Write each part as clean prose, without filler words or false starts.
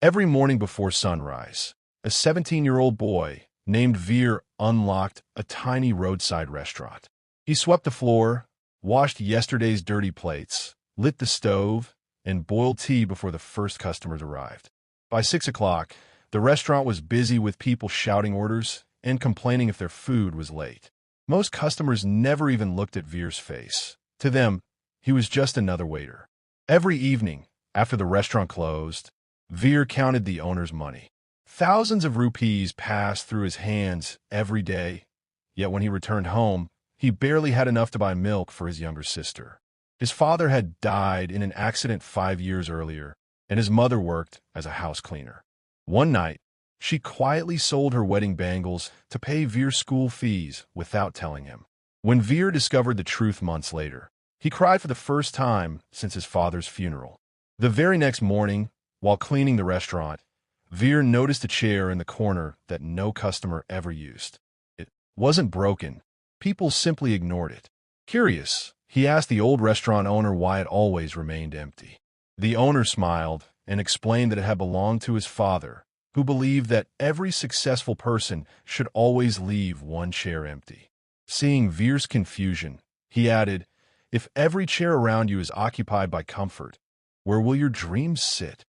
Every morning before sunrise, a 17-year-old boy named Veer unlocked a tiny roadside restaurant. He swept the floor, washed yesterday's dirty plates, lit the stove, and boiled tea before the first customers arrived. By 6 o'clock, the restaurant was busy with people shouting orders and complaining if their food was late. Most customers never even looked at Veer's face. To them, he was just another waiter. Every evening, after the restaurant closed, Veer counted the owner's money. Thousands of rupees passed through his hands every day, yet when he returned home, he barely had enough to buy milk for his younger sister. His father had died in an accident 5 years earlier, and his mother worked as a house cleaner. One night, she quietly sold her wedding bangles to pay Veer's school fees without telling him. When Veer discovered the truth months later, he cried for the first time since his father's funeral. The very next morning, while cleaning the restaurant, Veer noticed a chair in the corner that no customer ever used. It wasn't broken. People simply ignored it. Curious, he asked the old restaurant owner why it always remained empty. The owner smiled and explained that it had belonged to his father, who believed that every successful person should always leave one chair empty. Seeing Veer's confusion, he added, "If every chair around you is occupied by comfort, where will your dreams sit?"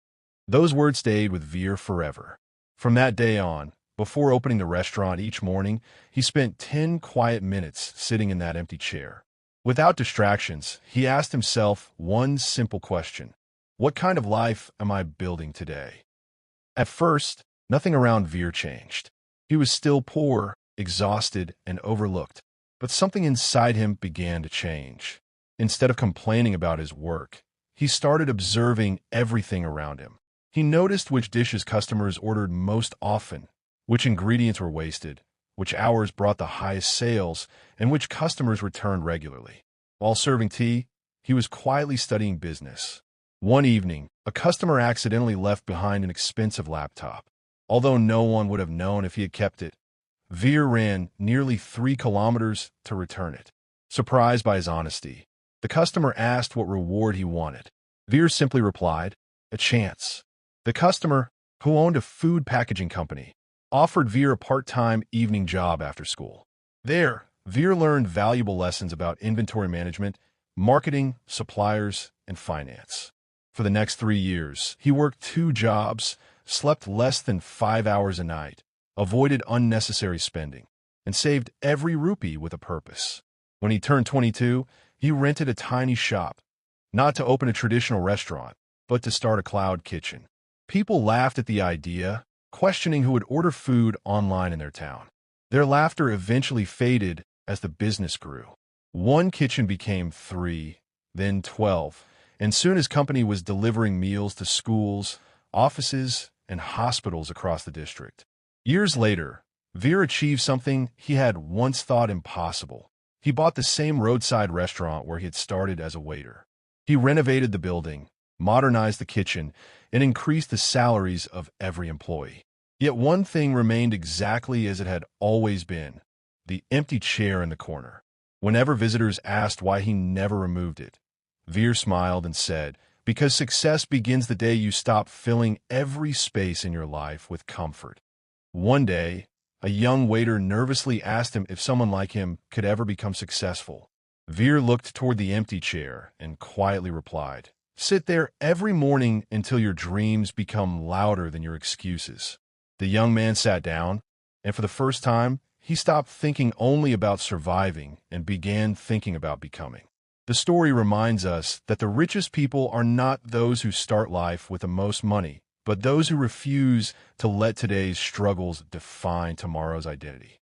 Those words stayed with Veer forever. From that day on, before opening the restaurant each morning, he spent 10 quiet minutes sitting in that empty chair. Without distractions, he asked himself one simple question: what kind of life am I building today? At first, nothing around Veer changed. He was still poor, exhausted, and overlooked. But something inside him began to change. Instead of complaining about his work, he started observing everything around him. He noticed which dishes customers ordered most often, which ingredients were wasted, which hours brought the highest sales, and which customers returned regularly. While serving tea, he was quietly studying business. One evening, a customer accidentally left behind an expensive laptop. Although no one would have known if he had kept it, Veer ran nearly 3 kilometers to return it. Surprised by his honesty, the customer asked what reward he wanted. Veer simply replied, "A chance." The customer, who owned a food packaging company, offered Veer a part-time evening job after school. There, Veer learned valuable lessons about inventory management, marketing, suppliers, and finance. For the next 3 years, he worked 2 jobs, slept less than 5 hours a night, avoided unnecessary spending, and saved every rupee with a purpose. When he turned 22, he rented a tiny shop, not to open a traditional restaurant, but to start a cloud kitchen. People laughed at the idea, questioning who would order food online in their town. Their laughter eventually faded as the business grew. One kitchen became 3, then 12, and soon his company was delivering meals to schools, offices, and hospitals across the district. Years later, Veer achieved something he had once thought impossible. He bought the same roadside restaurant where he had started as a waiter. He renovated the building, modernized the kitchen, and increased the salaries of every employee. Yet one thing remained exactly as it had always been: the empty chair in the corner. Whenever visitors asked why he never removed it, Veer smiled and said, "Because success begins the day you stop filling every space in your life with comfort." One day, a young waiter nervously asked him if someone like him could ever become successful. Veer looked toward the empty chair and quietly replied, "Sit there every morning until your dreams become louder than your excuses." The young man sat down, and for the first time, he stopped thinking only about surviving and began thinking about becoming. The story reminds us that the richest people are not those who start life with the most money, but those who refuse to let today's struggles define tomorrow's identity.